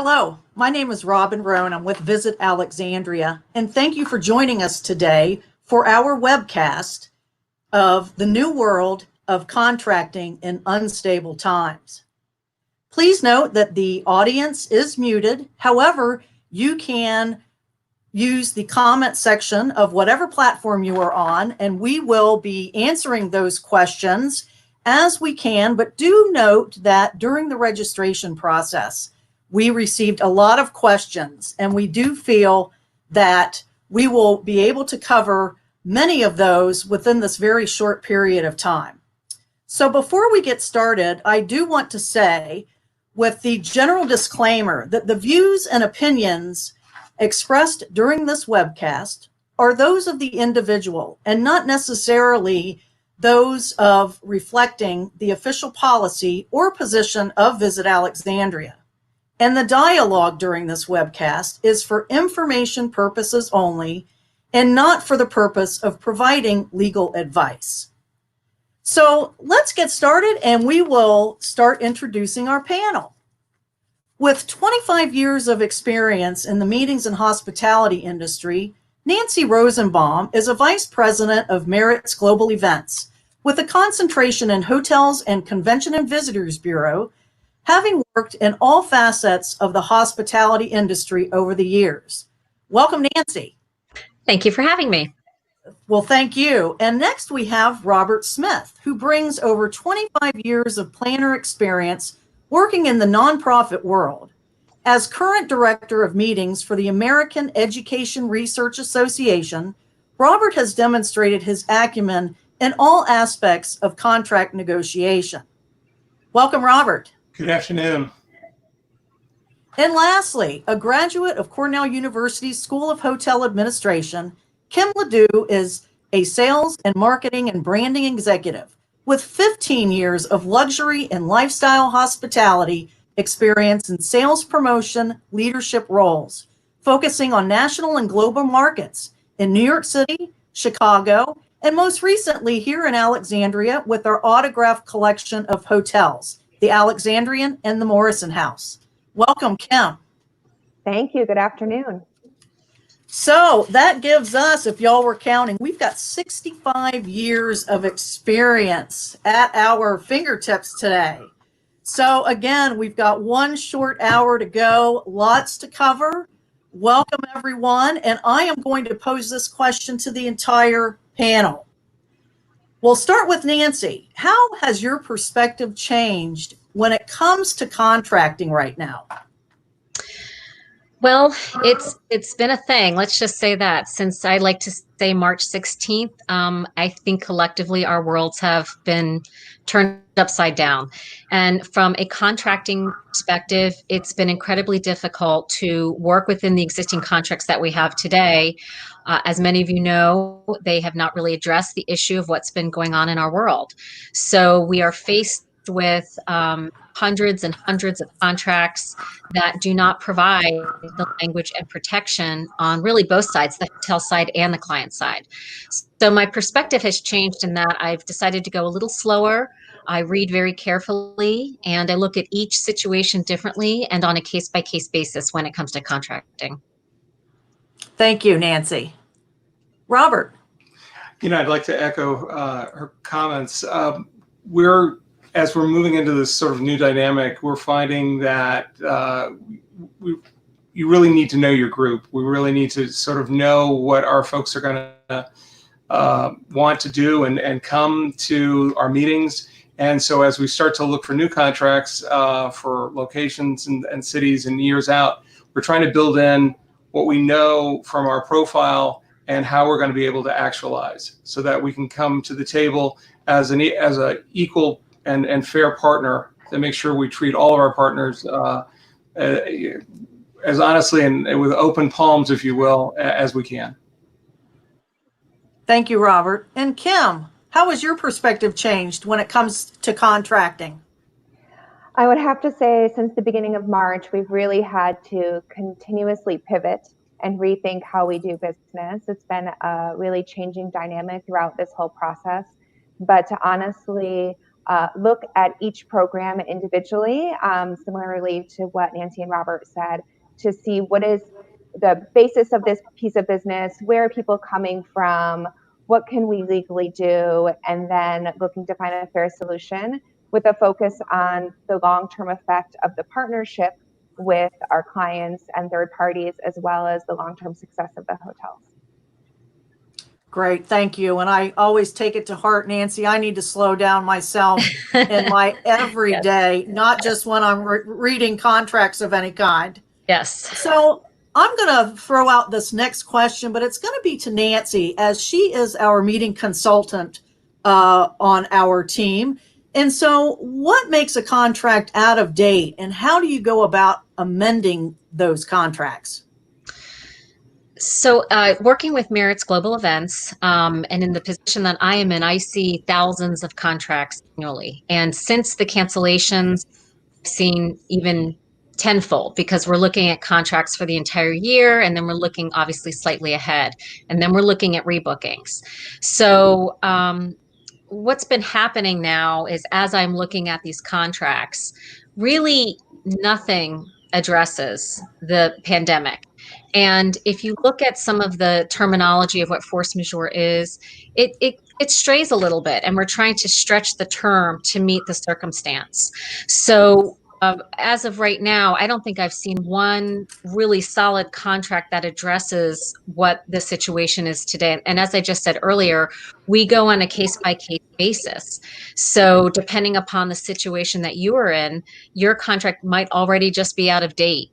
Hello, my name is Robin Roan. I'm with Visit Alexandria, and thank you for joining us today for our webcast of the new world of contracting in unstable times. Please note that the audience is muted. However, you can use the comment section of whatever platform you are on, and we will be answering those questions as we can. But do note that during the registration process, we received a lot of questions, and we do feel that we will be able to cover many of those within this very short period of time. So before we get started, I do want to say, with the general disclaimer, that the views and opinions expressed during this webcast are those of the individual and not necessarily those of reflecting the official policy or position of Visit Alexandria. And the dialogue during this webcast is for information purposes only and not for the purpose of providing legal advice. So let's get started, and we will start introducing our panel. With 25 years of experience in the meetings and hospitality industry, Nancy Rosenbaum is a vice president of Merit's Global Events, with a concentration in hotels and convention and visitors bureau, having worked in all facets of the hospitality industry over the years. Welcome, Nancy. Thank you for having me. Well, thank you. And next we have Robert Smith, who brings over 25 years of planner experience working in the nonprofit world. As current director of meetings for the American Education Research Association, Robert has demonstrated his acumen in all aspects of contract negotiation. Welcome, Robert. Good afternoon. And lastly, a graduate of Cornell University's School of Hotel Administration, Kim Ledoux is a sales and marketing and branding executive with 15 years of luxury and lifestyle hospitality experience in sales promotion leadership roles, focusing on national and global markets in New York City, Chicago, and most recently here in Alexandria with our autograph collection of hotels, the Alexandrian and the Morrison House. Welcome, Kim. Thank you. Good afternoon. So that gives us, if y'all were counting, we've got 65 years of experience at our fingertips today. So again, we've got one short hour to go, lots to cover. Welcome, everyone. And I am going to pose this question to the entire panel. We'll start with Nancy. How has your perspective changed when it comes to contracting right now? Well, it's been a thing. Let's just say that since I like to say March 16th, I think collectively our worlds have been turned upside down. And from a contracting perspective, it's been incredibly difficult to work within the existing contracts that we have today. As many of you know, they have not really addressed the issue of what's been going on in our world. So we are faced with hundreds and hundreds of contracts that do not provide the language and protection on really both sides, the hotel side and the client side. So my perspective has changed in that I've decided to go a little slower. I read very carefully, and I look at each situation differently and on a case-by-case basis when it comes to contracting. Thank you, Nancy. Robert. I'd like to echo her comments. As we're moving into this sort of new dynamic, we're finding that you really need to know your group. We really need to sort of know what our folks are going to want to do and come to our meetings. And so as we start to look for new contracts for locations and cities and years out, we're trying to build in what we know from our profile and how we're going to be able to actualize so that we can come to the table as an equal and fair partner to make sure we treat all of our partners as honestly and with open palms, if you will, as we can. Thank you, Robert. And Kim, how has your perspective changed when it comes to contracting? I would have to say since the beginning of March, we've really had to continuously pivot and rethink how we do business. It's been a really changing dynamic throughout this whole process. But to honestly look at each program individually, similarly to what Nancy and Robert said, to see what is the basis of this piece of business, where are people coming from, what can we legally do, and then looking to find a fair solution with a focus on the long-term effect of the partnership with our clients and third parties, as well as the long-term success of the hotels. Great, thank you. And I always take it to heart, Nancy. I need to slow down myself in my everyday, not just when I'm reading contracts of any kind. Yes. So I'm going to throw out this next question, but it's going to be to Nancy, as she is our meeting consultant on our team. And so what makes a contract out of date, and how do you go about amending those contracts? So working with Merit's Global Events, and in the position that I am in, I see thousands of contracts annually. And since the cancellations, I've seen even tenfold, because we're looking at contracts for the entire year, and then we're looking obviously slightly ahead, and then we're looking at rebookings. So what's been happening now is, as I'm looking at these contracts, really nothing addresses the pandemic. And if you look at some of the terminology of what force majeure is, it strays a little bit, and we're trying to stretch the term to meet the circumstance. So as of right now, I don't think I've seen one really solid contract that addresses what the situation is today. And as I just said earlier, we go on a case-by-case basis. So depending upon the situation that you are in, your contract might already just be out of date.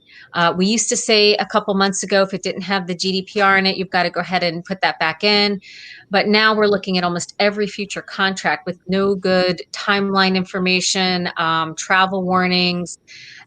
We used to say a couple months ago, if it didn't have the GDPR in it, you've got to go ahead and put that back in. But now we're looking at almost every future contract with no good timeline information, travel warnings,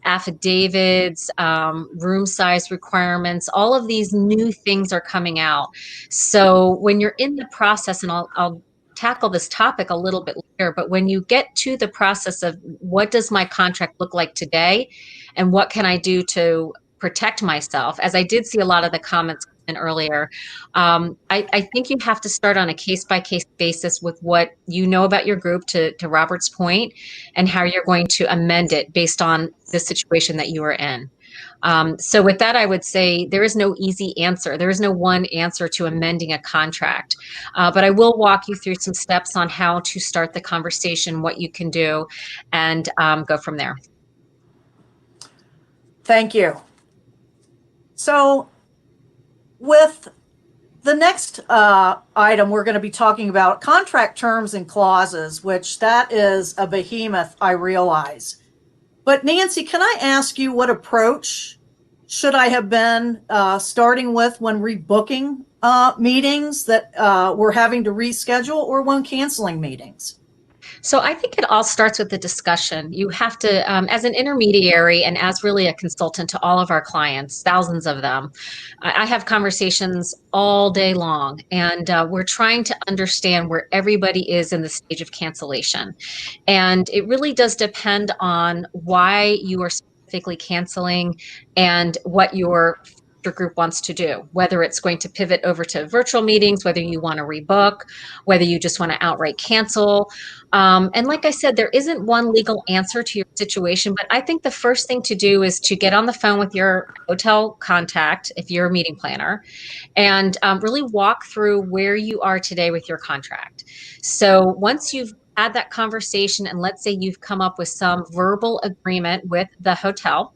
affidavits, room size requirements. All of these new things are coming out. So when you're in the process, and I'll tackle this topic a little bit later, but when you get to the process of what does my contract look like today, and what can I do to protect myself, as I did see a lot of the comments earlier, I think you have to start on a case-by-case basis with what you know about your group, to Robert's point, and how you're going to amend it based on the situation that you are in. So with that, I would say there is no easy answer. There is no one answer to amending a contract. But I will walk you through some steps on how to start the conversation, what you can do, and go from there. Thank you. So with the next item, we're going to be talking about contract terms and clauses, which that is a behemoth, I realize. But Nancy, can I ask you, what approach should I have been starting with when rebooking meetings that we're having to reschedule, or when canceling meetings? So I think it all starts with the discussion. You have to, as an intermediary and as really a consultant to all of our clients, thousands of them, I have conversations all day long, and we're trying to understand where everybody is in the stage of cancellation. And it really does depend on why you are specifically canceling and what your group wants to do, whether it's going to pivot over to virtual meetings, whether you want to rebook, whether you just want to outright cancel. And like I said, there isn't one legal answer to your situation, but I think the first thing to do is to get on the phone with your hotel contact, if you're a meeting planner, and really walk through where you are today with your contract. So once you've had that conversation, and let's say you've come up with some verbal agreement with the hotel,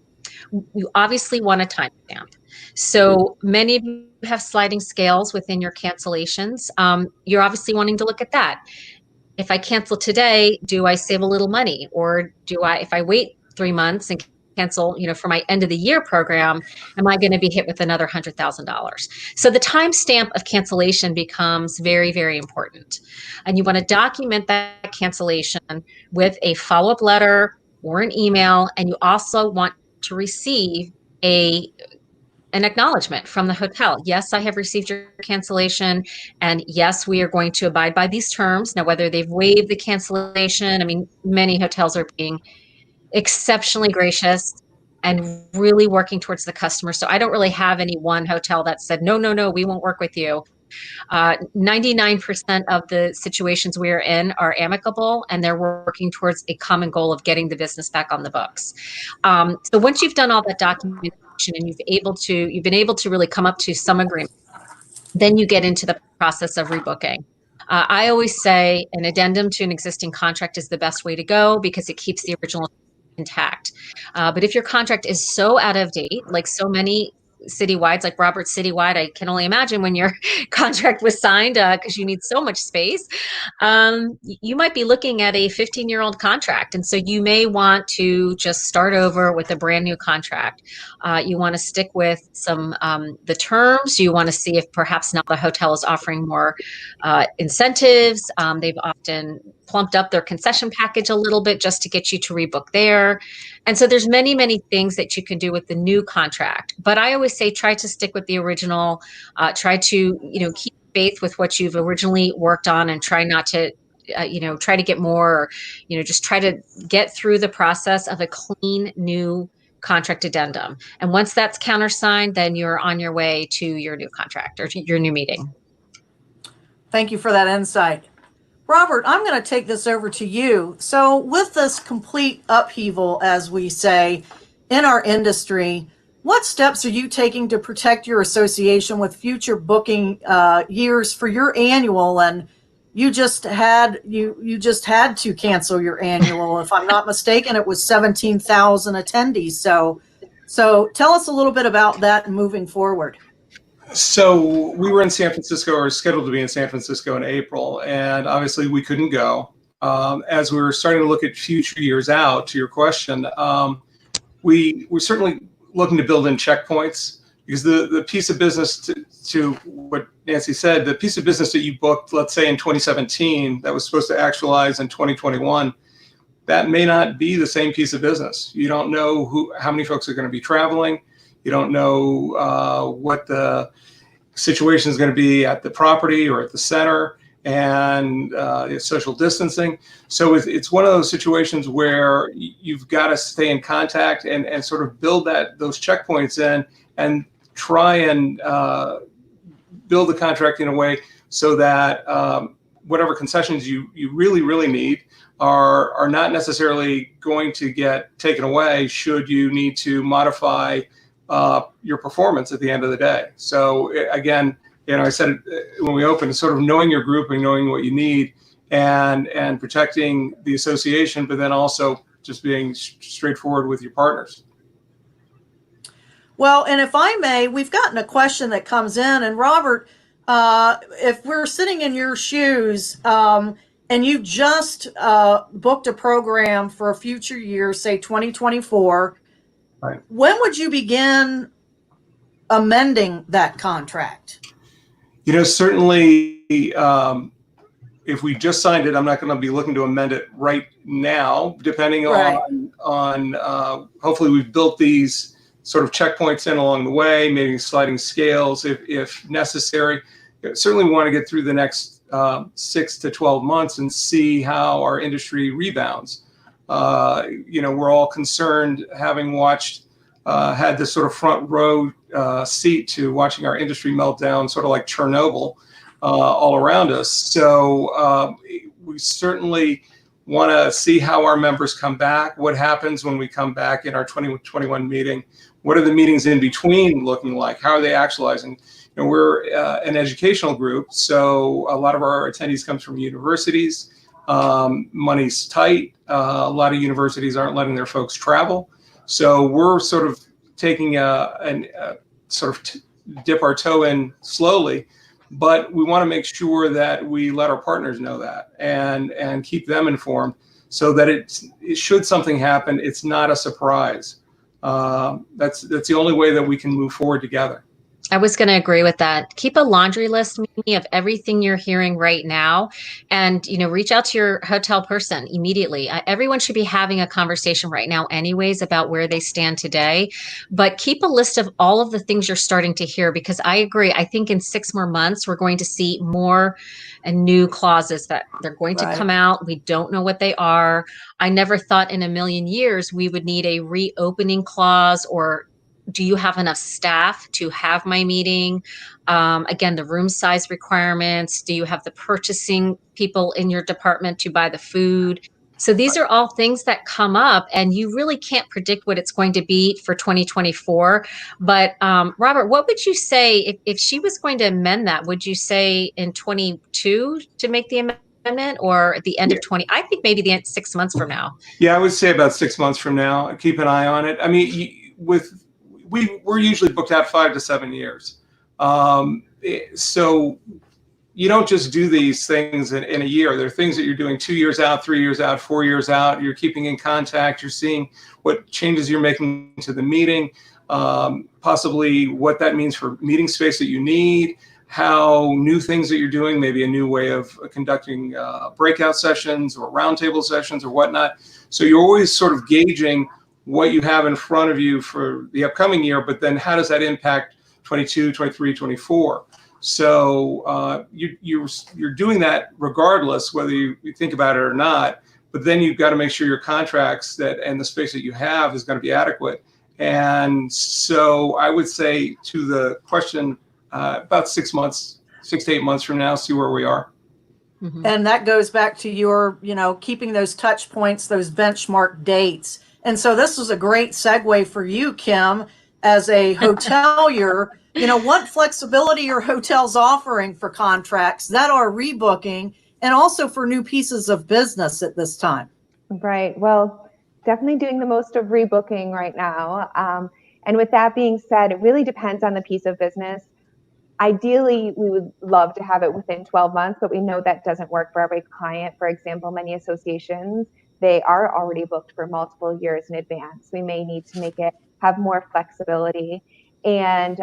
you obviously want a timestamp. So many of you have sliding scales within your cancellations. You're obviously wanting to look at that. If I cancel today, do I save a little money? Or do I, if I wait 3 months and cancel, for my end of the year program, am I going to be hit with another $100,000? So the timestamp of cancellation becomes very, very important. And you want to document that cancellation with a follow-up letter or an email. And you also want to receive an acknowledgement from the hotel. Yes, I have received your cancellation, and yes, we are going to abide by these terms. Now, whether they've waived the cancellation, I mean, many hotels are being exceptionally gracious and really working towards the customer. So I don't really have any one hotel that said, no, we won't work with you. 99% of the situations we are in are amicable, and they're working towards a common goal of getting the business back on the books. So once you've done all that documentation and you've been able to really come up to some agreement, then you get into the process of rebooking. I always say an addendum to an existing contract is the best way to go because it keeps the original intact. But if your contract is so out of date, like so many citywides, like Robert's citywide, I can only imagine when your contract was signed because you need so much space. You might be looking at a 15-year-old contract. And so you may want to just start over with a brand new contract. You want to stick with some the terms. You want to see if perhaps now the hotel is offering more incentives. They've often plumped up their concession package a little bit just to get you to rebook there. And so there's many, many things that you can do with the new contract. But I always say try to stick with the original. Try to, keep faith with what you've originally worked on and try not to, try to get more, just try to get through the process of a clean new contract addendum. And once that's countersigned, then you're on your way to your new contract or to your new meeting. Thank you for that insight. Robert, I'm going to take this over to you. So with this complete upheaval, as we say, in our industry, what steps are you taking to protect your association with future booking years for your annual? And you just had to cancel your annual. If I'm not mistaken, it was 17,000 attendees. So tell us a little bit about that moving forward. So we were in San Francisco, or scheduled to be in San Francisco in April, and obviously we couldn't go. As we were starting to look at future years out, to your question, we're certainly looking to build in checkpoints, because the piece of business, to what Nancy said, the piece of business that you booked, let's say in 2017, that was supposed to actualize in 2021, that may not be the same piece of business. You don't know how many folks are going to be traveling. You don't know what the situation is going to be at the property or at the center, and social distancing. So it's one of those situations where you've got to stay in contact and sort of build those checkpoints in and try and build the contract in a way so that whatever concessions you really, really need are not necessarily going to get taken away should you need to modify your performance at the end of the day. So again, I said it when we opened, sort of knowing your group and knowing what you need and protecting the association, but then also just being straightforward with your partners. Well, and if I may, we've gotten a question that comes in, and Robert, if we're sitting in your shoes and you just booked a program for a future year, say 2024, right, when would you begin amending that contract? Certainly, if we just signed it, I'm not going to be looking to amend it right now, depending on hopefully we've built these sort of checkpoints in along the way, maybe sliding scales if necessary. Certainly we want to get through the next 6 to 12 months and see how our industry rebounds. We're all concerned, having had this sort of front row seat to watching our industry melt down, sort of like Chernobyl, all around us. So we certainly want to see how our members come back, what happens when we come back in our 2021 meeting, what are the meetings in between looking like, how are they actualizing? We're an educational group, so a lot of our attendees comes from universities. Money's tight. A lot of universities aren't letting their folks travel. So we're sort of taking sort of dip our toe in slowly, but we want to make sure that we let our partners know that and keep them informed so that it should something happen, it's not a surprise. That's the only way that we can move forward together. I was going to agree with that. Keep a laundry list, Mimi, of everything you're hearing right now, and reach out to your hotel person immediately. Everyone should be having a conversation right now, anyways, about where they stand today. But keep a list of all of the things you're starting to hear, because I agree. I think in 6 more months we're going to see more and new clauses that they're going to come out. We don't know what they are. I never thought in a million years we would need a reopening clause or do you have enough staff to have my meeting? Again, the room size requirements. Do you have the purchasing people in your department to buy the food? So these are all things that come up, and you really can't predict what it's going to be for 2024. But Robert, what would you say if she was going to amend that? Would you say in 22 to make the amendment, or at the end of 20? I think maybe the end 6 months from now. Yeah, I would say about 6 months from now. Keep an eye on it. I mean, we're usually booked out 5 to 7 years. So you don't just do these things in a year. There are things that you're doing 2 years out, 3 years out, 4 years out. You're keeping in contact. You're seeing what changes you're making to the meeting, possibly what that means for meeting space that you need, how new things that you're doing, maybe a new way of conducting breakout sessions or roundtable sessions or whatnot. So you're always sort of gauging what you have in front of you for the upcoming year, but then how does that impact 22, 23, 24? So you're doing that regardless whether you think about it or not, but then you've got to make sure your contracts and the space that you have is going to be adequate. And so I would say, to the question, about 6 months, 6 to 8 months from now, see where we are. Mm-hmm. And that goes back to your, keeping those touch points, those benchmark dates. And so this was a great segue for you, Kim, as a hotelier. What flexibility are hotels offering for contracts that are rebooking and also for new pieces of business at this time? Right. Well, definitely doing the most of rebooking right now. And with that being said, it really depends on the piece of business. Ideally, we would love to have it within 12 months, but we know that doesn't work for every client. For example, many associations, they are already booked for multiple years in advance. We may need to make it have more flexibility. And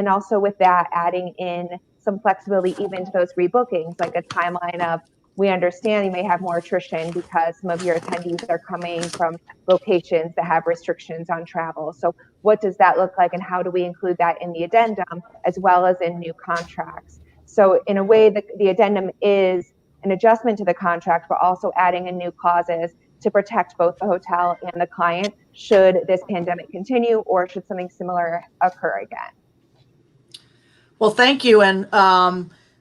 also with that, adding in some flexibility even to those rebookings, like a timeline of, we understand you may have more attrition because some of your attendees are coming from locations that have restrictions on travel. So what does that look like, and how do we include that in the addendum as well as in new contracts? So in a way, the addendum is an adjustment to the contract, but also adding in new clauses to protect both the hotel and the client should this pandemic continue or should something similar occur again. Well, thank you. And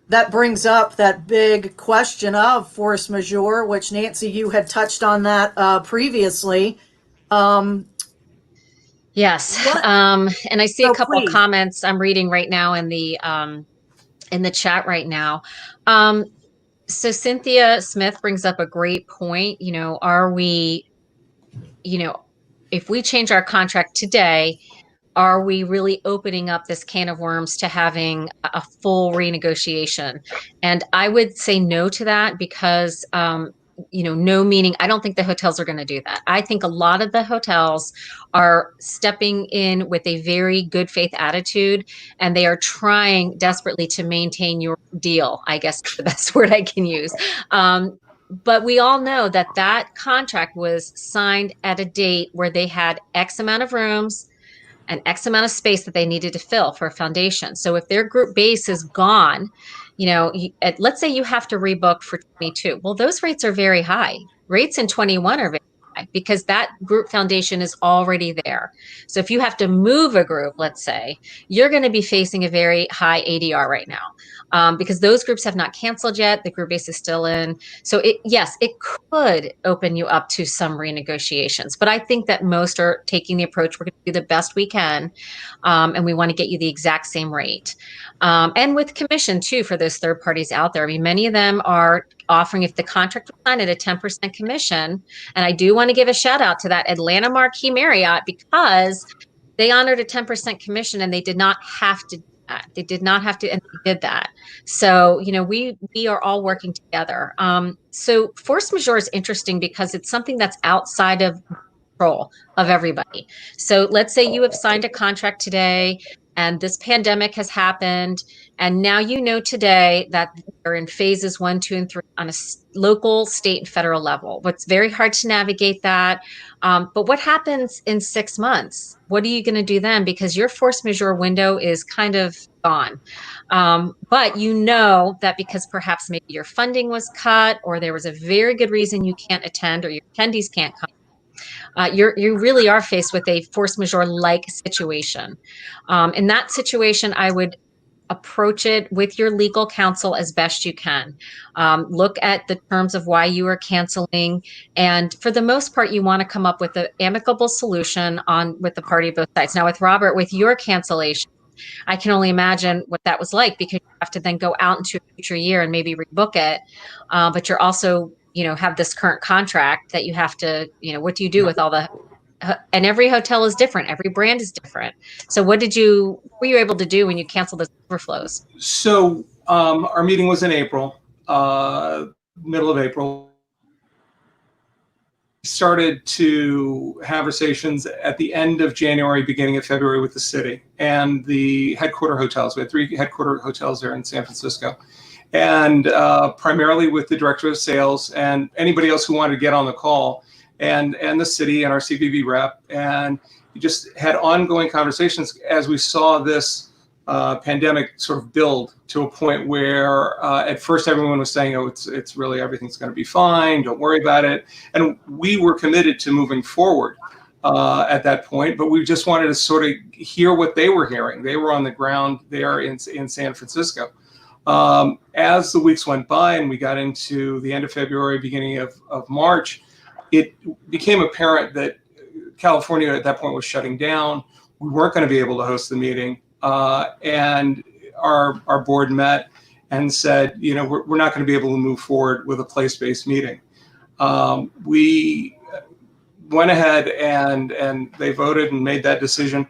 that brings up that big question of force majeure, which Nancy, you had touched on that previously. Yes. And I see a couple of please. comments I'm reading right now in the chat right now. So Cynthia Smith brings up a great point. Are we, if we change our contract today, are we really opening up this can of worms to having a full renegotiation? And I would say no to that because, no meaning, I don't think the hotels are going to do that. I think a lot of the hotels are stepping in with a very good faith attitude, and they are trying desperately to maintain your deal, I guess is the best word I can use. But we all know that contract was signed at a date where they had X amount of rooms, an X amount of space that they needed to fill for a foundation. So if their group base is gone, let's say you have to rebook for 22. Well, those rates are very high. Rates in 21 are very high because that group foundation is already there. So if you have to move a group, let's say, you're going to be facing a very high ADR right now because those groups have not canceled yet. The group base is still in. So it could open you up to some renegotiations. But I think that most are taking the approach, we're going to do the best we can. And we want to get you the exact same rate. And with commission too, for those third parties out there. I mean, many of them are offering, if the contract was signed, at a 10% commission. And I do want to give a shout out to that Atlanta Marquis Marriott because they honored a 10% commission and they did not have to do that. They did not have to, and they did that. So, we are all working together. So force majeure is interesting because it's something that's outside of control of everybody. So let's say you have signed a contract today and this pandemic has happened. And now today that they're in phases 1, 2, and 3 on a local, state, and federal level. It's very hard to navigate that. But what happens in 6 months? What are you going to do then? Because your force majeure window is kind of gone. But that because perhaps maybe your funding was cut or there was a very good reason you can't attend or your attendees can't come, you really are faced with a force majeure like situation. In that situation, I would approach it with your legal counsel as best you can. Look at the terms of why you are canceling, and for the most part, you want to come up with an amicable solution on with the party of both sides. Now, with Robert, with your cancellation, I can only imagine what that was like, because you have to then go out into a future year and maybe rebook it. But you're also, have this current contract that you have to, what do you do with all the, and every hotel is different. Every brand is different. So what were you able to do when you canceled those overflows? So our meeting was in April, middle of April. We started to have conversations at the end of January, beginning of February with the city and the headquarter hotels. We had 3 headquarter hotels there in San Francisco, and primarily with the director of sales and anybody else who wanted to get on the call, and the city and our CBB rep. And we just had ongoing conversations as we saw this pandemic sort of build to a point where at first everyone was saying, oh, it's really, everything's going to be fine, don't worry about it. And we were committed to moving forward at that point, but we just wanted to sort of hear what they were hearing. They were on the ground there in San Francisco. As the weeks went by and we got into the end of February, beginning of March, it became apparent that California at that point was shutting down. We weren't going to be able to host the meeting. And our board met and said, we're not going to be able to move forward with a place-based meeting. We went ahead and they voted and made that decision.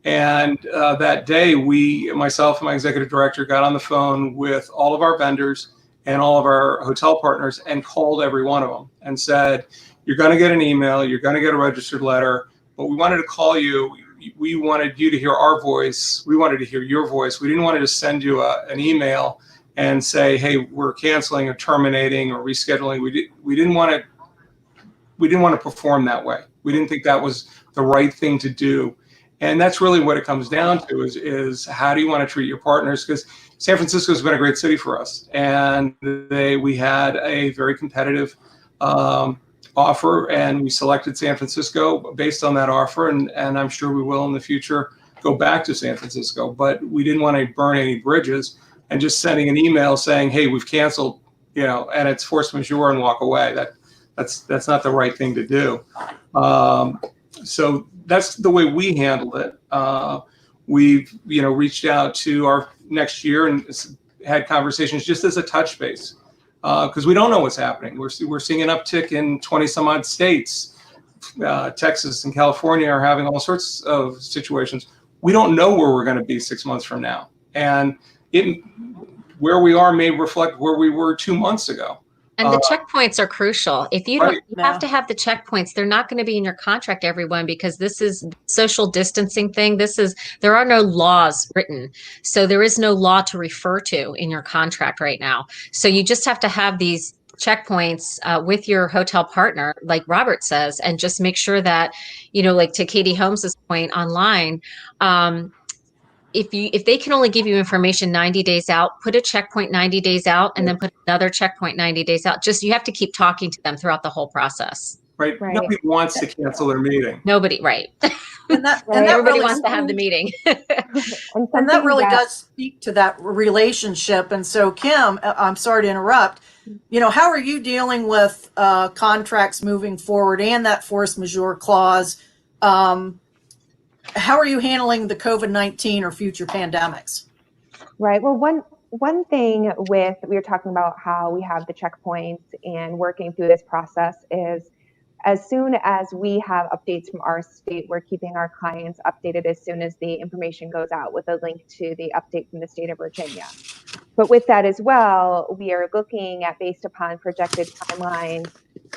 And that day, myself and my executive director got on the phone with all of our vendors and all of our hotel partners and called every one of them and said, you're going to get an email, you're going to get a registered letter, but we wanted to call you. We wanted you to hear our voice. We wanted to hear your voice. We didn't want to just send you an email and say, hey, we're canceling or terminating or rescheduling. We didn't want to perform that way. We didn't think that was the right thing to do. And that's really what it comes down to is how do you want to treat your partners? Because San Francisco has been a great city for us. And we had a very competitive offer, and we selected San Francisco based on that offer, and I'm sure we will in the future go back to San Francisco. But we didn't want to burn any bridges, and just sending an email saying, hey, we've canceled, and it's force majeure and walk away. That's not the right thing to do. So that's the way we handled it. We've reached out to our next year and had conversations just as a touch base. Because we don't know what's happening. We're seeing an uptick in 20 some odd states. Texas and California are having all sorts of situations. We don't know where we're going to be 6 months from now. And where we are may reflect where we were 2 months ago. And the checkpoints are crucial. If you don't, Right. you have to have the checkpoints. They're not going to be in your contract, everyone, because this is social distancing thing. There are no laws written. So there is no law to refer to in your contract right now. So you just have to have these checkpoints with your hotel partner, like Robert says, and just make sure that, like to Katie Holmes's point online, if they can only give you information 90 days out, put a checkpoint 90 days out and then put another checkpoint 90 days out. Just, you have to keep talking to them throughout the whole process. Right. Nobody wants to cancel their meeting. Nobody, right. And that Everybody really wants to have the meeting. and that really does speak to that relationship. And so, Kim, I'm sorry to interrupt. How are you dealing with contracts moving forward and that force majeure clause? How are you handling the COVID-19 or future pandemics? Right. Well, one thing we were talking about how we have the checkpoints and working through this process is as soon as we have updates from our state, we're keeping our clients updated as soon as the information goes out with a link to the update from the state of Virginia. But with that as well, we are looking at, based upon projected timelines,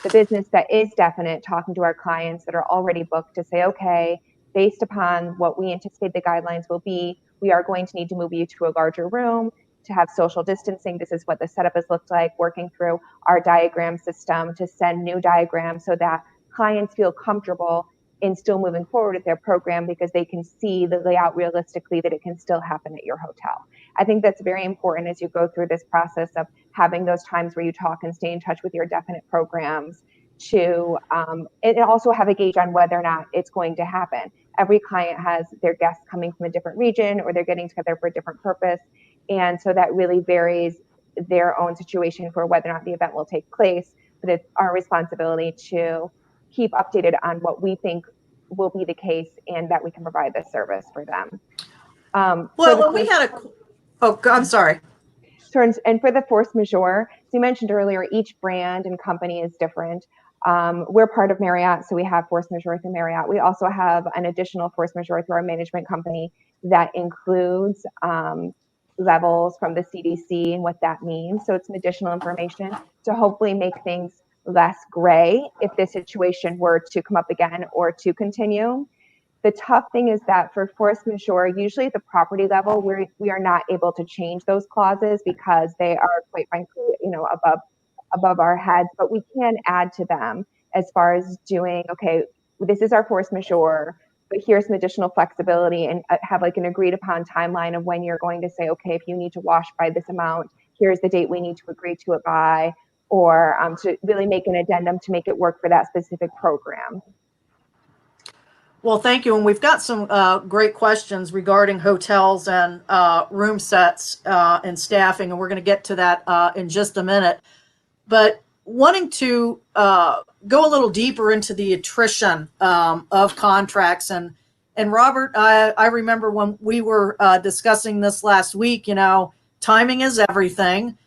the business that is definite, talking to our clients that are already booked to say, okay, based upon what we anticipate the guidelines will be, we are going to need to move you to a larger room to have social distancing. This is what the setup has looked like, working through our diagram system to send new diagrams so that clients feel comfortable in still moving forward with their program because they can see the layout realistically that it can still happen at your hotel. I think that's very important as you go through this process of having those times where you talk and stay in touch with your definite programs to, and also have a gauge on whether or not it's going to happen. Every client has their guests coming from a different region, or they're getting together for a different purpose. And so that really varies their own situation for whether or not the event will take place. But it's our responsibility to keep updated on what we think will be the case and that we can provide this service for them. Well, we had I'm sorry. And for the force majeure, so you mentioned earlier, each brand and company is different. We're part of Marriott, so we have force majeure through Marriott. We also have an additional force majeure through our management company that includes levels from the CDC and what that means. So it's some additional information to hopefully make things less gray if this situation were to come up again or to continue. The tough thing is that for force majeure, usually at the property level, we are not able to change those clauses because they are, quite frankly, above our heads. But we can add to them as far as doing, okay, this is our force majeure, but here's some additional flexibility, and have like an agreed upon timeline of when you're going to say, okay, if you need to wash by this amount, here's the date we need to agree to it by, or to really make an addendum to make it work for that specific program. Well, thank you. And we've got some great questions regarding hotels and room sets and staffing, and we're going to get to that in just a minute. But wanting to go a little deeper into the attrition of contracts. And Robert, I remember when we were discussing this last week, timing is everything.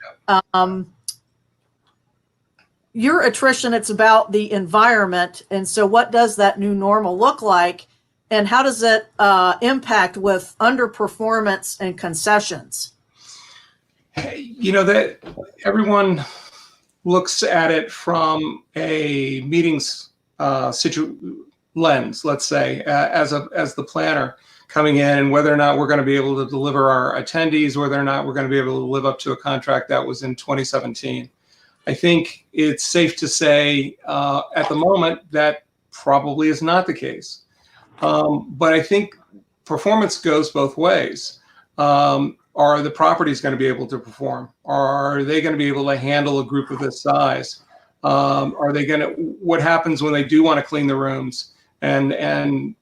Your attrition, it's about the environment. And so what does that new normal look like? And how does it impact with underperformance and concessions? That everyone looks at it from a meetings lens, let's say, as the planner coming in, and whether or not we're going to be able to deliver our attendees, whether or not we're going to be able to live up to a contract that was in 2017. I think it's safe to say at the moment that probably is not the case. But I think performance goes both ways. Are the properties going to be able to perform? Are they going to be able to handle a group of this size? Are they going to? What happens when they do want to clean the rooms and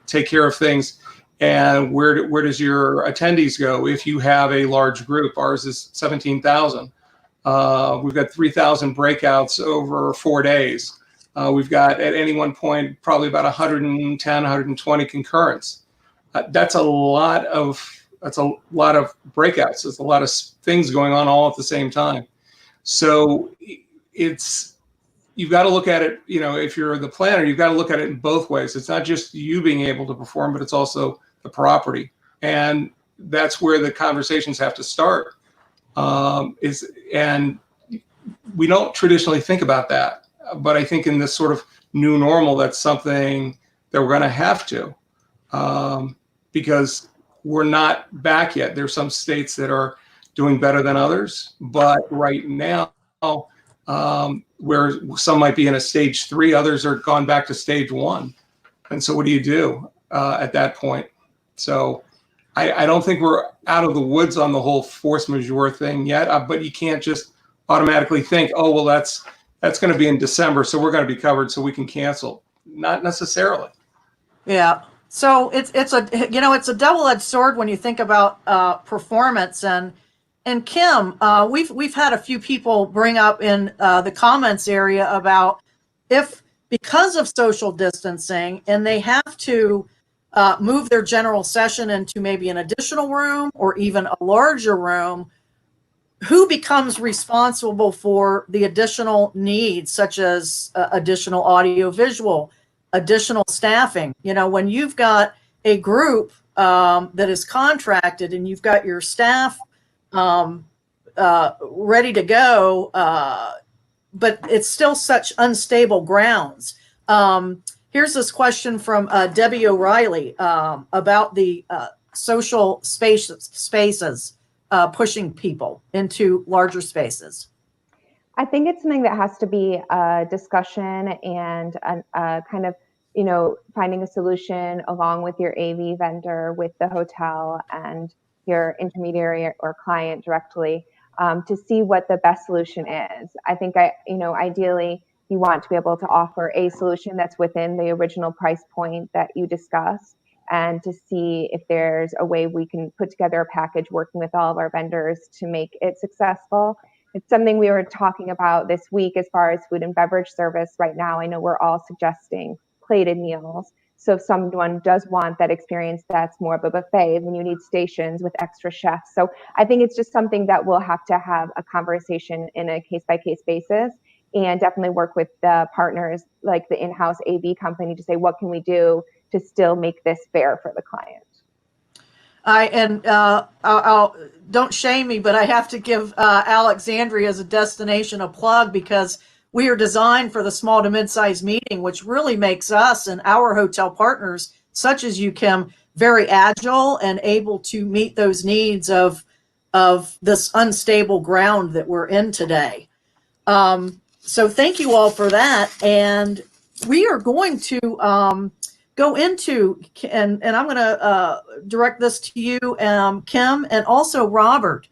take care of things? And where does your attendees go if you have a large group? Ours is 17,000. We've got 3,000 breakouts over 4 days. We've got at any one point probably about 110, 120 concurrents. That's a lot of breakouts. There's a lot of things going on all at the same time. So you've got to look at it. If you're the planner, you've got to look at it in both ways. It's not just you being able to perform, but it's also the property, and that's where the conversations have to start. And we don't traditionally think about that, but I think in this sort of new normal, that's something that we're going to have to, because we're not back yet. There's some states that are doing better than others, but right now, where some might be in a stage 3, others are gone back to stage 1. And so what do you do at that point? So I don't think we're out of the woods on the whole force majeure thing yet, but you can't just automatically think, oh, well, that's going to be in December, so we're going to be covered, so we can cancel. Not necessarily. Yeah. So it's a double-edged sword when you think about performance. And Kim, we've had a few people bring up in the comments area about if because of social distancing and they have to move their general session into maybe an additional room or even a larger room, who becomes responsible for the additional needs, such as additional audio visual, additional staffing? When you've got a group that is contracted and you've got your staff ready to go, but it's still such unstable grounds. Here's this question from Debbie O'Reilly about the social spaces pushing people into larger spaces. I think it's something that has to be a discussion and a kind of, finding a solution along with your AV vendor, with the hotel and your intermediary or client directly, to see what the best solution is. I think ideally, you want to be able to offer a solution that's within the original price point that you discussed, and to see if there's a way we can put together a package working with all of our vendors to make it successful. It's something we were talking about this week as far as food and beverage service. Right now, I know we're all suggesting plated meals. So if someone does want that experience that's more of a buffet, then you need stations with extra chefs. So I think it's just something that we'll have to have a conversation in a case-by-case basis, and definitely work with the partners like the in-house AV company to say, what can we do to still make this fair for the client? Don't shame me, but I have to give Alexandria as a destination a plug, because we are designed for the small to mid-sized meeting, which really makes us and our hotel partners, such as you, Kim, very agile and able to meet those needs of this unstable ground that we're in today. So thank you all for that. And we are going to go into, and I'm going to direct this to you, Kim, and also Robert.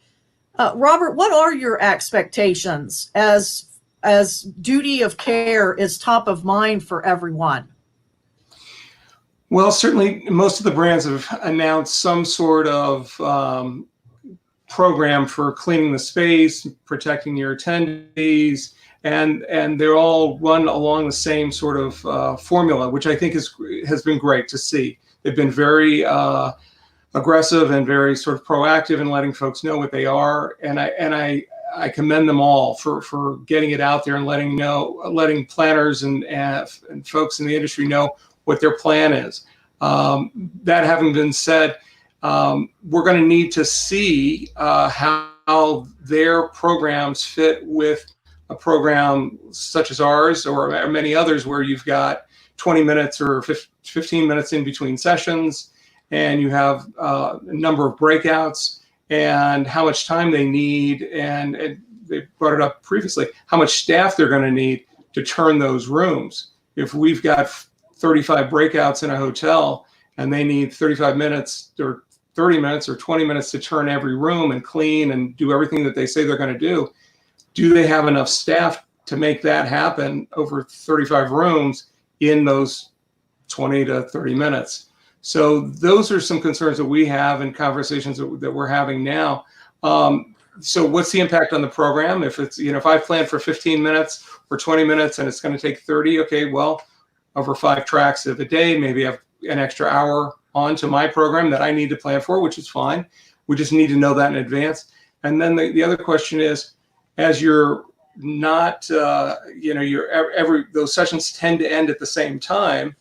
Robert, what are your expectations as duty of care is top of mind for everyone? Well, certainly most of the brands have announced some sort of program for cleaning the space, protecting your attendees, and they're all run along the same sort of formula, which I think has been great to see. They've been very aggressive and very sort of proactive in letting folks know what they are, and I commend them all for getting it out there and letting planners and folks in the industry know what their plan is. That having been said, we're going to need to see how their programs fit with a program such as ours or many others, where you've got 20 minutes or 15 minutes in between sessions, and you have a number of breakouts, and how much time they need, and they brought it up previously, how much staff they're going to need to turn those rooms. If we've got 35 breakouts in a hotel and they need 35 minutes or 30 minutes or 20 minutes to turn every room and clean and do everything that they say they're going to do they have enough staff to make that happen over 35 rooms in those 20 to 30 minutes? So those are some concerns that we have in conversations that we're having now. So what's the impact on the program? If it's, if I plan for 15 minutes or 20 minutes and it's going to take 30, okay, well, over 5 tracks of a day, maybe I have an extra hour onto my program that I need to plan for, which is fine. We just need to know that in advance. And then the other question is, as you're not, those sessions tend to end at the same time,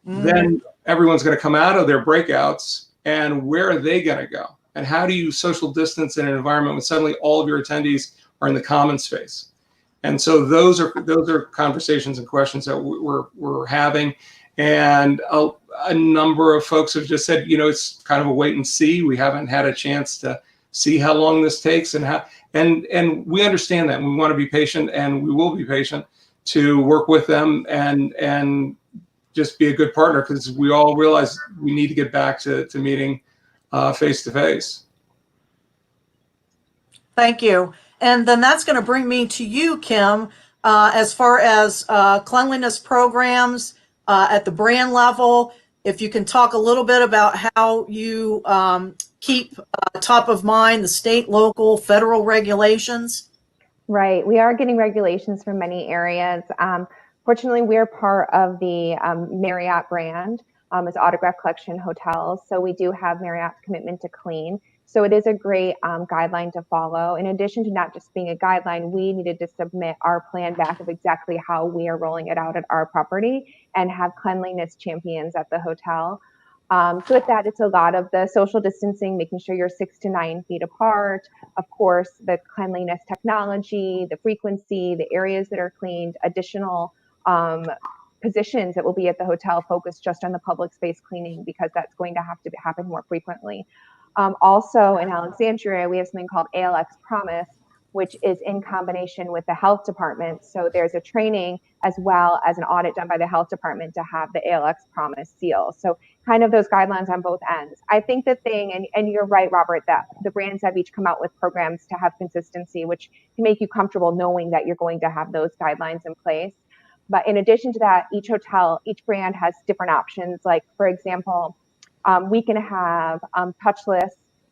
then everyone's going to come out of their breakouts, and where are they going to go? And how do you social distance in an environment when suddenly all of your attendees are in the common space? And so those are conversations and questions that we're having. And a number of folks have just said, it's kind of a wait and see. We haven't had a chance to see how long this takes, and we understand that. And we want to be patient, and we will be patient to work with them and just be a good partner, because we all realize we need to get back to meeting face to face. Thank you. And then that's going to bring me to you, Kim, as far as cleanliness programs at the brand level. If you can talk a little bit about how you keep top of mind the state, local, federal regulations. Right. We are getting regulations from many areas. Fortunately, we're part of the Marriott brand as Autograph Collection Hotels. So we do have Marriott's commitment to clean. So it is a great guideline to follow. In addition to not just being a guideline, we needed to submit our plan back of exactly how we are rolling it out at our property and have cleanliness champions at the hotel. So with that, it's a lot of the social distancing, making sure you're 6 to 9 feet apart. Of course, the cleanliness technology, the frequency, the areas that are cleaned, additional positions that will be at the hotel focused just on the public space cleaning, because that's going to have to happen more frequently. Also in Alexandria, we have something called ALX Promise, which is in combination with the health department. So there's a training as well as an audit done by the health department to have the ALX Promise seal. So kind of those guidelines on both ends. I think the thing, and you're right, Robert, that the brands have each come out with programs to have consistency, which can make you comfortable knowing that you're going to have those guidelines in place. But in addition to that, each hotel, each brand has different options. Like, for example, we can have touchless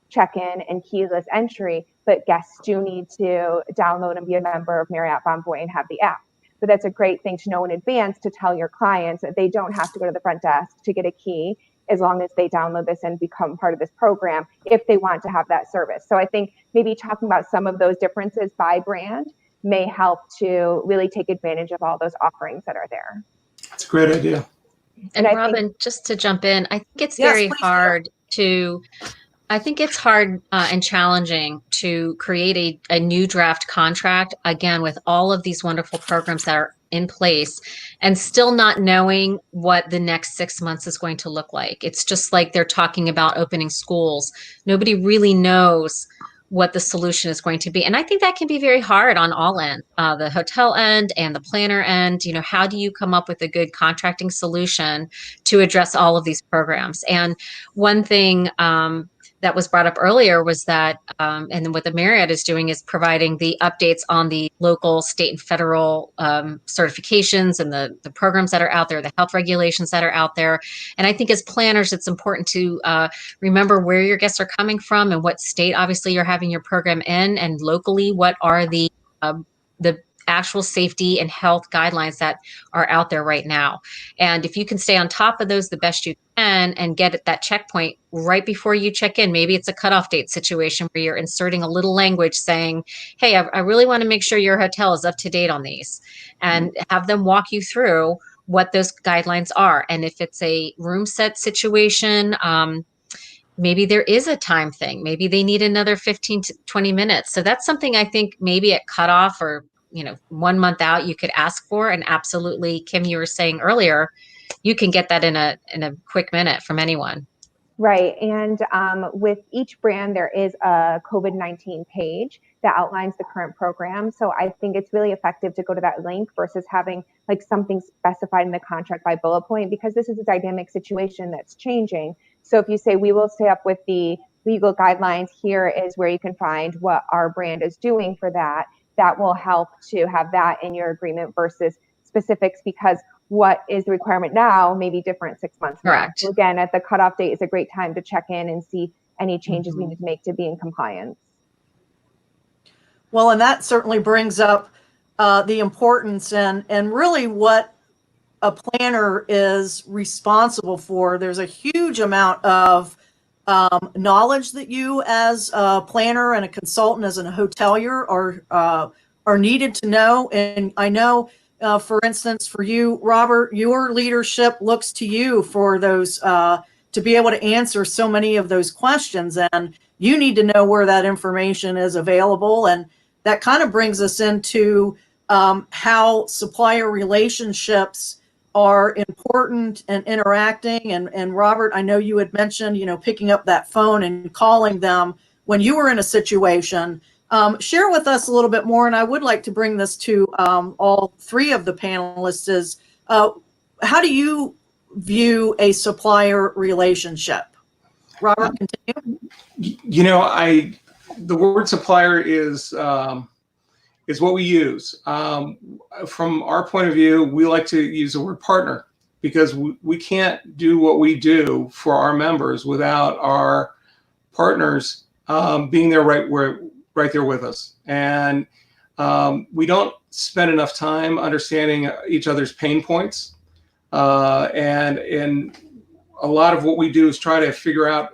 check-in and keyless entry, but guests do need to download and be a member of Marriott Bonvoy and have the app. But that's a great thing to know in advance to tell your clients that they don't have to go to the front desk to get a key, as long as they download this and become part of this program if they want to have that service. So I think maybe talking about some of those differences by brand may help to really take advantage of all those offerings that are there. That's a great idea. And Robin, just to jump in, I think it's very hard to, I think it's hard and challenging to create a new draft contract, again, with all of these wonderful programs that are in place and still not knowing what the next 6 months is going to look like. It's just like they're talking about opening schools. Nobody really knows what the solution is going to be. And I think that can be very hard on all ends, the hotel end and the planner end. You know, how do you come up with a good contracting solution to address all of these programs? And one thing that was brought up earlier was that, and then what the Marriott is doing is providing the updates on the local, state, and federal certifications and the programs that are out there, the health regulations that are out there. And I think as planners, it's important to remember where your guests are coming from and what state, obviously, you're having your program in, and locally, what are the actual safety and health guidelines that are out there right now. And if you can stay on top of those the best you can and get at that checkpoint right before you check in, maybe it's a cutoff date situation where you're inserting a little language saying, hey, I really want to make sure your hotel is up to date on these, and have them walk you through what those guidelines are. And if it's a room set situation, maybe there is a time thing. Maybe they need another 15 to 20 minutes. So that's something I think maybe at cutoff or 1 month out, you could ask for. And absolutely, Kim, you were saying earlier, you can get that in a quick minute from anyone. Right. And with each brand, there is a COVID-19 page that outlines the current program. So I think it's really effective to go to that link versus having like something specified in the contract by bullet point, because this is a dynamic situation that's changing. So if you say, we will stay up with the legal guidelines, here is where you can find what our brand is doing for that. That will help to have that in your agreement versus specifics, because what is the requirement now may be different 6 months from now. So again, at the cutoff date is a great time to check in and see any changes we need to make to be in compliance. Well, and that certainly brings up the importance and really what a planner is responsible for. There's a huge amount of knowledge that you as a planner and a consultant, as a hotelier, are needed to know. And I know, for instance, for you, Robert, your leadership looks to you for those, to be able to answer so many of those questions. And you need to know where that information is available. And that kind of brings us into how supplier relationships are important and interacting. And Robert, I know you had mentioned, picking up that phone and calling them when you were in a situation. Share with us a little bit more, and I would like to bring this to all three of the panelists, is how do you view a supplier relationship? Robert, continue. The word supplier is what we use. From our point of view, we like to use the word partner, because we can't do what we do for our members without our partners being there right there with us. And we don't spend enough time understanding each other's pain points. And a lot of what we do is try to figure out,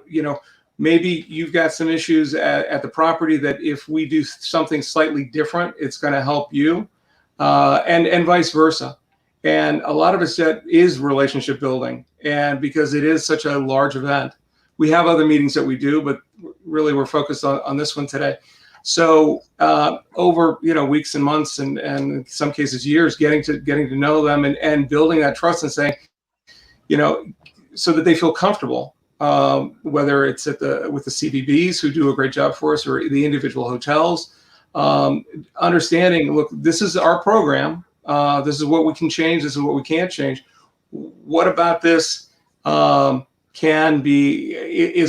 maybe you've got some issues at the property that if we do something slightly different, it's going to help you, and vice versa. And a lot of it is relationship building. And because it is such a large event, we have other meetings that we do, but really we're focused on this one today. So over weeks and months, and in some cases years, getting to know them and building that trust and saying, so that they feel comfortable. Whether it's with the CVBs, who do a great job for us, or the individual hotels, understanding, look, this is our program. This is what we can change. This is what we can't change. What about this is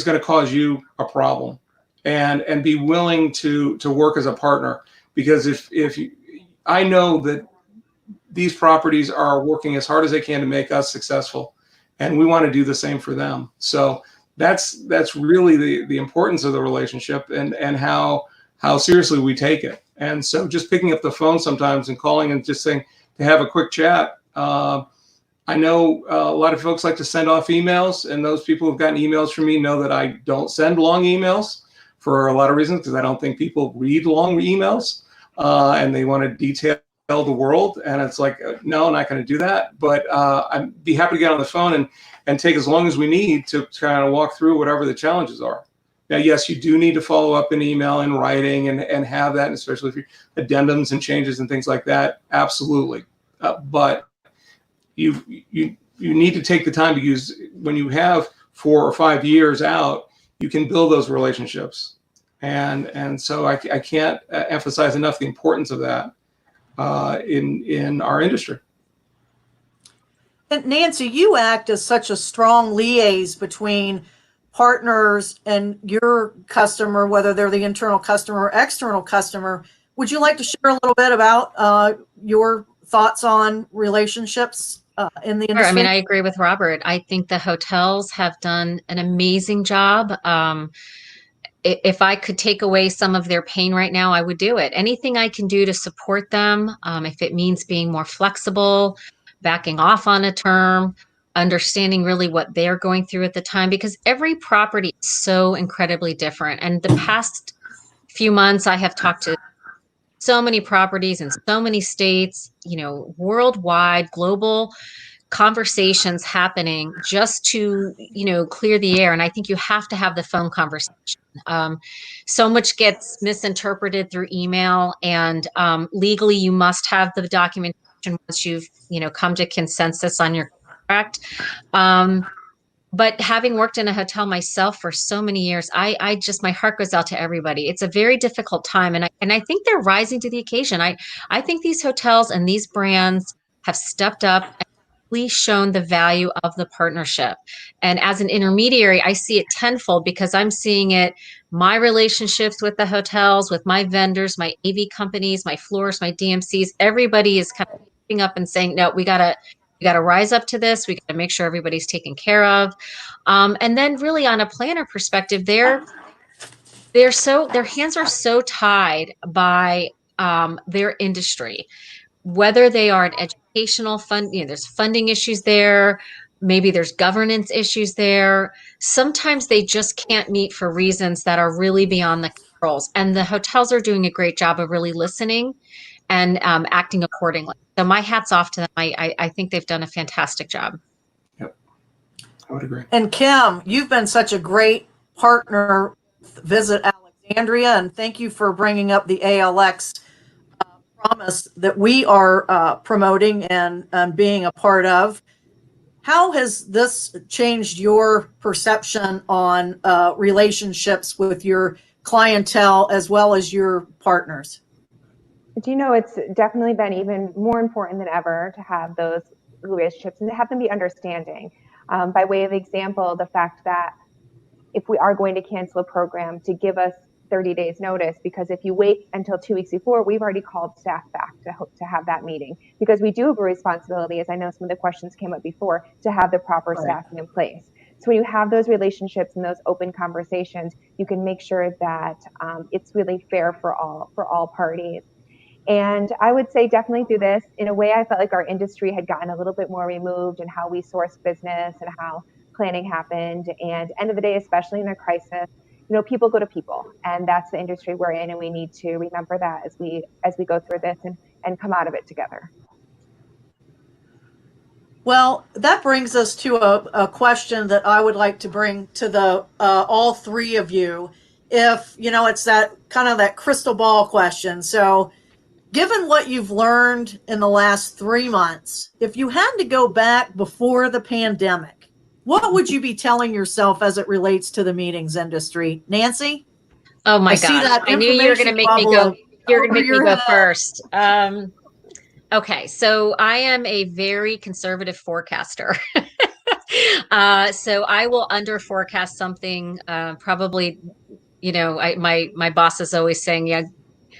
going to cause you a problem, and be willing to work as a partner, because if I know that these properties are working as hard as they can to make us successful, and we want to do the same for them. So that's really the importance of the relationship, and how seriously we take it. And so just picking up the phone sometimes and calling and just saying to have a quick chat. I know a lot of folks like to send off emails, and those people who've gotten emails from me know that I don't send long emails for a lot of reasons, because I don't think people read long emails, and they want to detail the world. And it's like, no, I'm not going to do that. But I'd be happy to get on the phone and take as long as we need to kind of walk through whatever the challenges are. Now, yes, you do need to follow up in email and writing and have that, and especially if you're addendums and changes and things like that. Absolutely. But you need to take the time to use, when you have 4 or 5 years out, you can build those relationships. And so I can't emphasize enough the importance of that in our industry. And Nancy, you act as such a strong liaison between partners and your customer, whether they're the internal customer or external customer. Would you like to share a little bit about your thoughts on relationships in the industry? Sure. I mean, I agree with Robert. I think the hotels have done an amazing job. If I could take away some of their pain right now, I would do it. Anything I can do to support them, if it means being more flexible, backing off on a term, understanding really what they're going through at the time, because every property is so incredibly different. And the past few months, I have talked to so many properties in so many states, worldwide, global conversations happening just to, clear the air. And I think you have to have the phone conversation. So much gets misinterpreted through email, and legally you must have the documentation once you've, come to consensus on your contract. But having worked in a hotel myself for so many years, I just, my heart goes out to everybody. It's a very difficult time. And I think they're rising to the occasion. I think these hotels and these brands have stepped up and really shown the value of the partnership. And as an intermediary, I see it tenfold, because I'm seeing it, my relationships with the hotels, with my vendors, my AV companies, my floors, my DMCs, everybody is kind of picking up and saying, no, we got to rise up to this. We got to make sure everybody's taken care of. And then really on a planner perspective, their hands are so tied by their industry, whether they are an educational fund, there's funding issues there. Maybe there's governance issues there. Sometimes they just can't meet for reasons that are really beyond the controls. And the hotels are doing a great job of really listening and acting accordingly. So my hat's off to them. I think they've done a fantastic job. Yep, I would agree. And Kim, you've been such a great partner with Visit Alexandria, and thank you for bringing up the ALX promise that we are promoting and being a part of. How has this changed your perception on relationships with your clientele as well as your partners? It's definitely been even more important than ever to have those relationships and to have them be understanding. By way of example, the fact that if we are going to cancel a program, to give us 30 days notice, because if you wait until 2 weeks before, we've already called staff back to have that meeting, because we do have a responsibility, as I know some of the questions came up before, to have the proper staffing in place. So when you have those relationships and those open conversations, you can make sure that it's really fair for all parties. And I would say definitely through this, in a way, I felt like our industry had gotten a little bit more removed in how we source business and how planning happened. And end of the day, especially in a crisis, people go to people, and that's the industry we're in, and we need to remember that as we go through this and come out of it together. Well, that brings us to a question that I would like to bring to the all three of you. If it's that kind of that crystal ball question. So, given what you've learned in the last 3 months, if you had to go back before the pandemic, what would you be telling yourself as it relates to the meetings industry? Nancy? Oh my gosh. I knew you were going to make me go. You're going to make me go first. Okay. So I am a very conservative forecaster. So I will under forecast something, probably, my boss is always saying, yeah,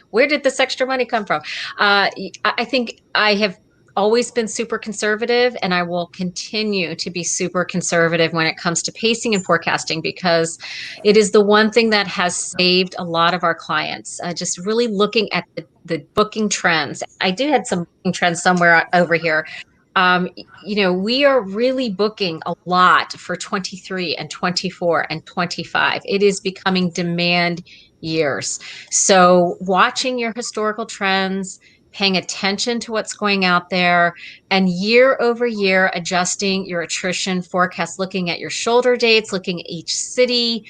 where did this extra money come from? I think I have always been super conservative, and I will continue to be super conservative when it comes to pacing and forecasting, because it is the one thing that has saved a lot of our clients. Just really looking at the booking trends. I do have some booking trends somewhere over here. We are really booking a lot for 23 and 24 and 25. It is becoming demand years. So watching your historical trends, paying attention to what's going out there, and year over year adjusting your attrition forecast, looking at your shoulder dates, looking at each city,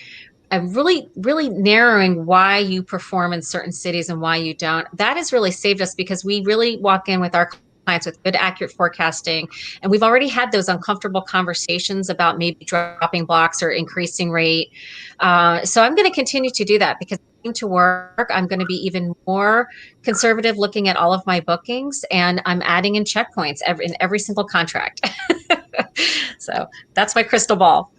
and really, really narrowing why you perform in certain cities and why you don't. That has really saved us, because we really walk in with our clients with good, accurate forecasting. And we've already had those uncomfortable conversations about maybe dropping blocks or increasing rate. So I'm going to continue to do that, because to work, I'm going to be even more conservative looking at all of my bookings, and I'm adding in checkpoints in every single contract. So that's my crystal ball.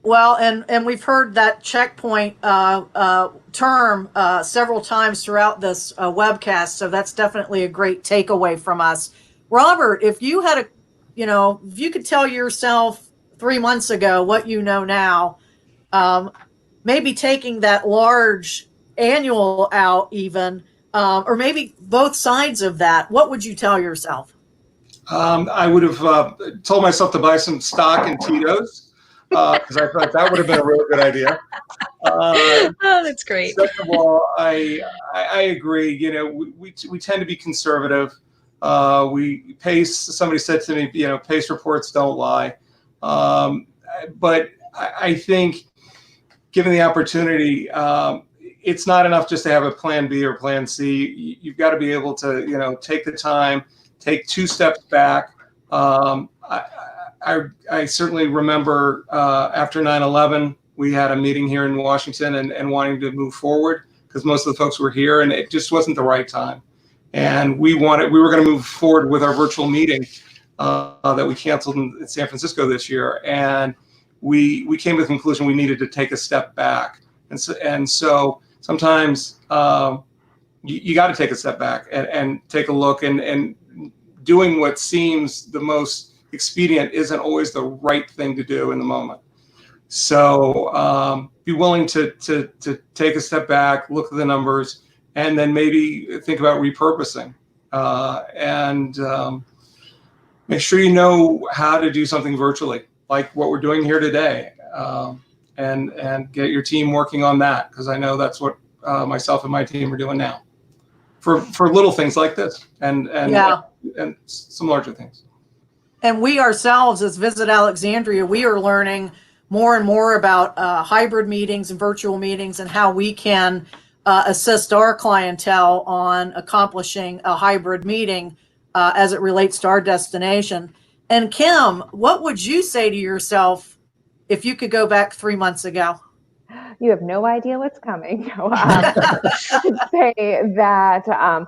Well, and we've heard that checkpoint term several times throughout this webcast, so that's definitely a great takeaway from us. Robert, if you had if you could tell yourself 3 months ago what you know now, maybe taking that large annual out even, or maybe both sides of that, what would you tell yourself? I would have told myself to buy some stock in Tito's, because I thought that would have been a really good idea. Oh, that's great. Second of all, I agree. We tend to be conservative. We pace. Somebody said to me, pace reports don't lie. But I think, given the opportunity, it's not enough just to have a plan B or plan C. You've got to be able to, take the time, take 2 steps back. I certainly remember after 9/11, we had a meeting here in Washington and wanting to move forward, because most of the folks were here, and it just wasn't the right time. And we were going to move forward with our virtual meeting that we canceled in San Francisco this year. And we came to the conclusion we needed to take a step back. And so sometimes you got to take a step back and take a look, and doing what seems the most expedient isn't always the right thing to do in the moment. So be willing to take a step back, look at the numbers, and then maybe think about repurposing, and make sure you know how to do something virtually, like what we're doing here today, and get your team working on that, because I know that's what myself and my team are doing now for little things like this, and some larger things. And we ourselves, as Visit Alexandria, we are learning more and more about hybrid meetings and virtual meetings, and how we can assist our clientele on accomplishing a hybrid meeting as it relates to our destination. And Kim, what would you say to yourself if you could go back 3 months ago? You have no idea what's coming. I would say that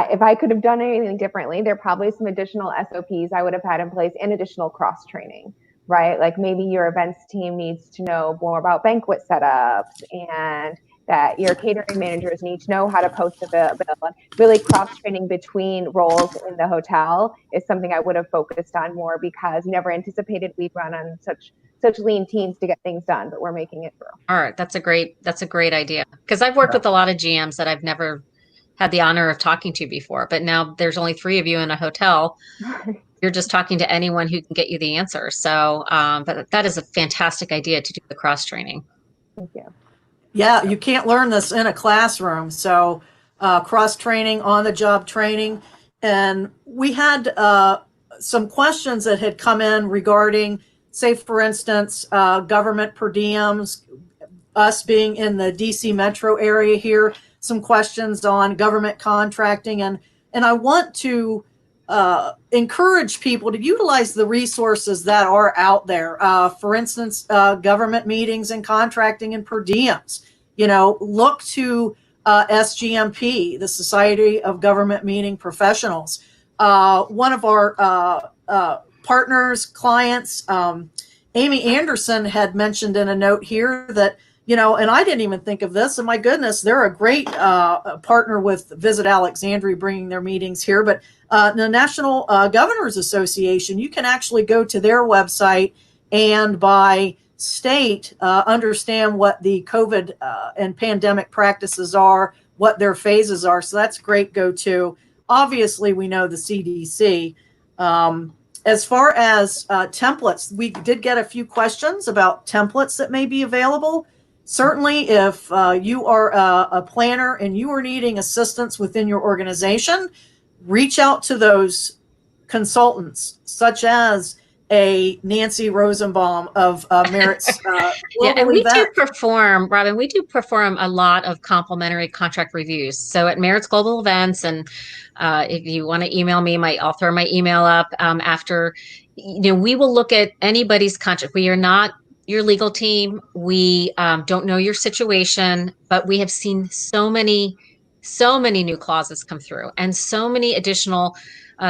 if I could have done anything differently, there are probably some additional SOPs I would have had in place, and additional cross training, right? Like maybe your events team needs to know more about banquet setups, and that your catering managers need to know how to post a bill. Really, cross training between roles in the hotel is something I would have focused on more, because never anticipated we'd run on such lean teams to get things done, but we're making it through. All right, that's a great idea, because I've worked with a lot of GMs that I've never had the honor of talking to before, but now there's only 3 of you in a hotel. You're just talking to anyone who can get you the answer. So, but that is a fantastic idea to do the cross training. Thank you. Yeah, you can't learn this in a classroom. So cross training, on the job training. And we had some questions that had come in regarding, say, for instance, government per diems, us being in the DC metro area here, some questions on government contracting. And I want to encourage people to utilize the resources that are out there. For instance, government meetings and contracting and per diems. Look to SGMP, the Society of Government Meeting Professionals. One of our partners, clients, Amy Anderson, had mentioned in a note here that and I didn't even think of this, and my goodness, they're a great partner with Visit Alexandria, bringing their meetings here, but the National Governors Association, you can actually go to their website and by state understand what the COVID and pandemic practices are, what their phases are. So that's great go-to. Obviously, we know the CDC. As far as templates, we did get a few questions about templates that may be available. Certainly, if you are a planner and you are needing assistance within your organization, reach out to those consultants, such as a Nancy Rosenbaum of Merit's Yeah, and we event. do perform, Robin, we do perform a lot of complimentary contract reviews. So at Merit's Global Events, and if you want to email me, I'll throw my email up after, we will look at anybody's contract. We are not your legal team. We don't know your situation, but we have seen so many new clauses come through and so many additional.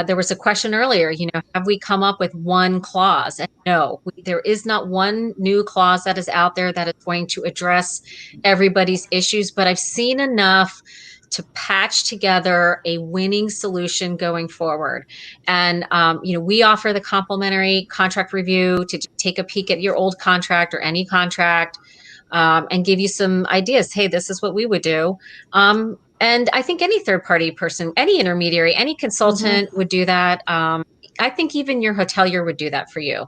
There was a question earlier, have we come up with one clause? And no, there is not one new clause that is out there that is going to address everybody's issues, but I've seen enough to patch together a winning solution going forward. And, we offer the complimentary contract review to take a peek at your old contract or any contract and give you some ideas. Hey, this is what we would do. And I think any third party person, any intermediary, any consultant would do that. I think even your hotelier would do that for you.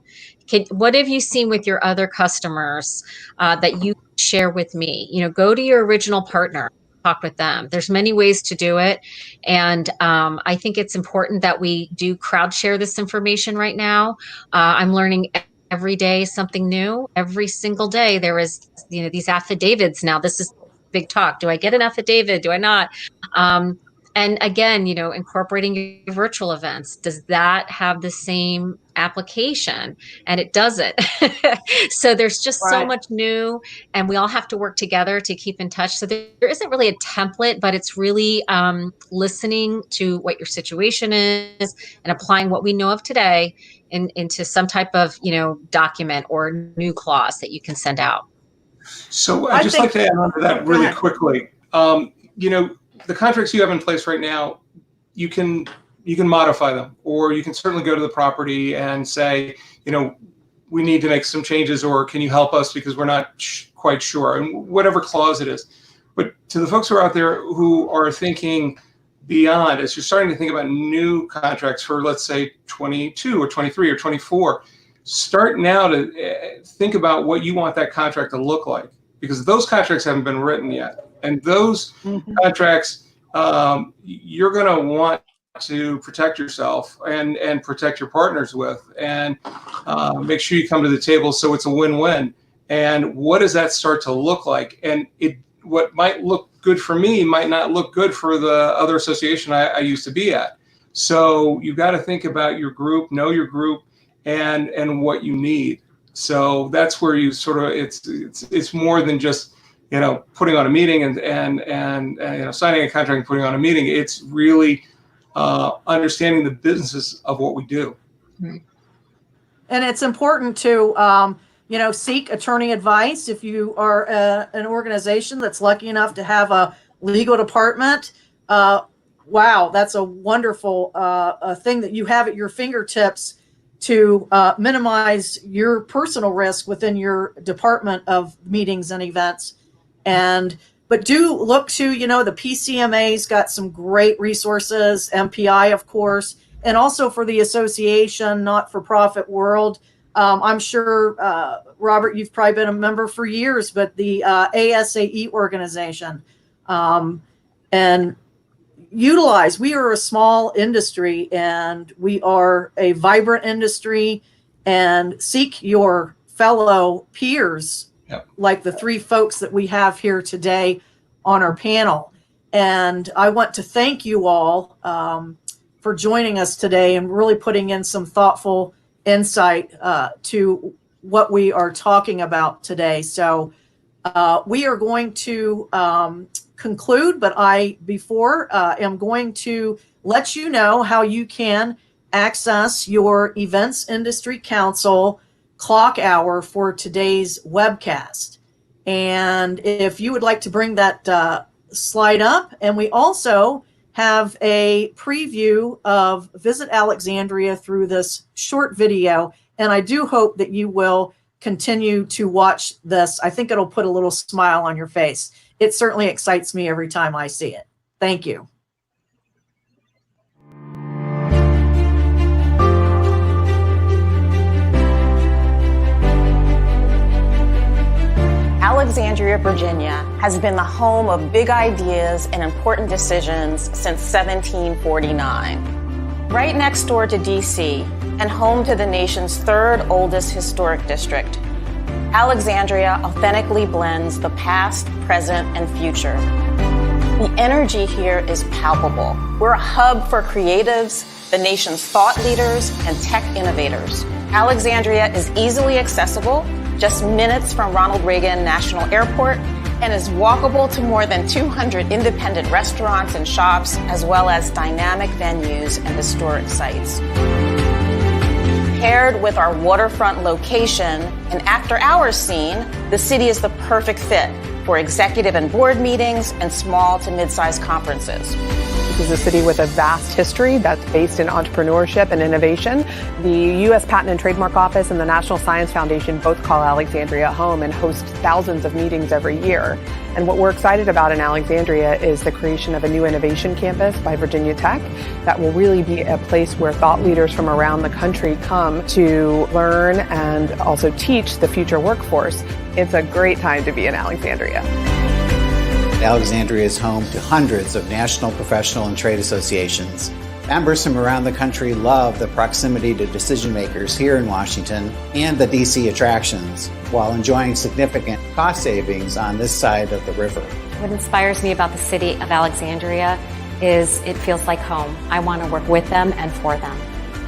What have you seen with your other customers that you share with me? Go to your original partner, talk with them. There's many ways to do it. And I think it's important that we do crowd share this information right now. I'm learning every day something new. Every single day there is, these affidavits now. This is big talk. Do I get an affidavit? Do I not? And again, incorporating your virtual events, does that have the same application? And it doesn't. So there's just so much new, and we all have to work together to keep in touch. So there isn't really a template, but it's really listening to what your situation is and applying what we know of today into some type of, document or new clause that you can send out. So I'd just like to add on to that really quickly. The contracts you have in place right now, you can modify them, or you can certainly go to the property and say, we need to make some changes, or can you help us because we're not quite sure, and whatever clause it is. But to the folks who are out there who are thinking beyond, as you're starting to think about new contracts for, let's say, 22 or 23 or 24, start now to think about what you want that contract to look like, because those contracts haven't been written yet. And those contracts, you're going to want to protect yourself and protect your partners with, and make sure you come to the table so it's a win-win. And what does that start to look like? And what might look good for me might not look good for the other association I used to be at. So you've got to think about your group, know your group, and what you need. So that's where you sort of, it's more than just, putting on a meeting and signing a contract and putting on a meeting. It's really understanding the businesses of what we do. And it's important to, seek attorney advice. If you are an organization that's lucky enough to have a legal department, wow, that's a wonderful thing that you have at your fingertips to minimize your personal risk within your department of meetings and events. But do look to, the PCMA's got some great resources, MPI, of course, and also for the association, not-for-profit world. I'm sure, Robert, you've probably been a member for years, but the ASAE organization, and utilize. We are a small industry, and we are a vibrant industry, and seek your fellow peers, like the three folks that we have here today on our panel. And I want to thank you all for joining us today and really putting in some thoughtful insight to what we are talking about today. So we are going to conclude, but I am going to let you know how you can access your Events Industry Council clock hour for today's webcast. And if you would like to bring that slide up, and we also have a preview of Visit Alexandria through this short video. And I do hope that you will continue to watch this. I think it'll put a little smile on your face. It certainly excites me every time I see it. Thank you. Alexandria, Virginia has been the home of big ideas and important decisions since 1749. Right next door to DC and home to the nation's third oldest historic district, Alexandria authentically blends the past, present, and future. The energy here is palpable. We're a hub for creatives, the nation's thought leaders, and tech innovators. Alexandria is easily accessible, just minutes from Ronald Reagan National Airport, and is walkable to more than 200 independent restaurants and shops, as well as dynamic venues and historic sites. Paired with our waterfront location and after-hours scene, the city is the perfect fit for executive and board meetings and small to mid-sized conferences. This is a city with a vast history that's based in entrepreneurship and innovation. The U.S. Patent and Trademark Office and the National Science Foundation both call Alexandria home and host thousands of meetings every year. And what we're excited about in Alexandria is the creation of a new innovation campus by Virginia Tech that will really be a place where thought leaders from around the country come to learn and also teach the future workforce. It's a great time to be in Alexandria. Alexandria is home to hundreds of national, professional, and trade associations. Members from around the country love the proximity to decision makers here in Washington and the DC attractions, while enjoying significant cost savings on this side of the river. What inspires me about the city of Alexandria is it feels like home. I want to work with them and for them.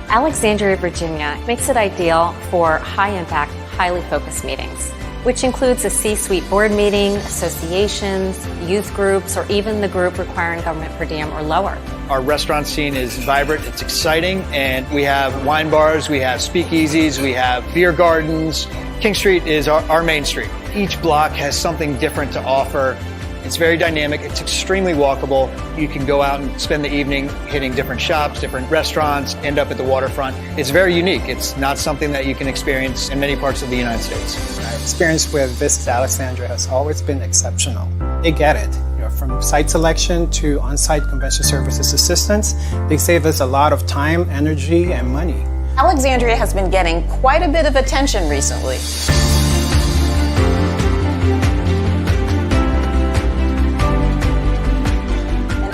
Alexandria, Virginia makes it ideal for high-impact, highly focused meetings, which includes a C-suite board meeting, associations, youth groups, or even the group requiring government per diem or lower. Our restaurant scene is vibrant, it's exciting, and we have wine bars, we have speakeasies, we have beer gardens. King Street is our main street. Each block has something different to offer. It's very dynamic, it's extremely walkable. You can go out and spend the evening hitting different shops, different restaurants, end up at the waterfront. It's very unique. It's not something that you can experience in many parts of the United States. My experience with Visit Alexandria has always been exceptional. They get it. From site selection to on-site convention services assistance, they save us a lot of time, energy, and money. Alexandria has been getting quite a bit of attention recently.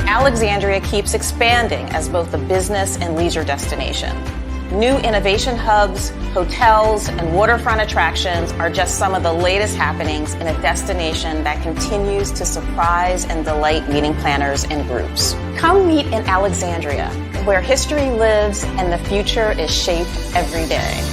Alexandria keeps expanding as both a business and leisure destination. New innovation hubs, hotels, and waterfront attractions are just some of the latest happenings in a destination that continues to surprise and delight meeting planners and groups. Come meet in Alexandria, where history lives and the future is shaped every day.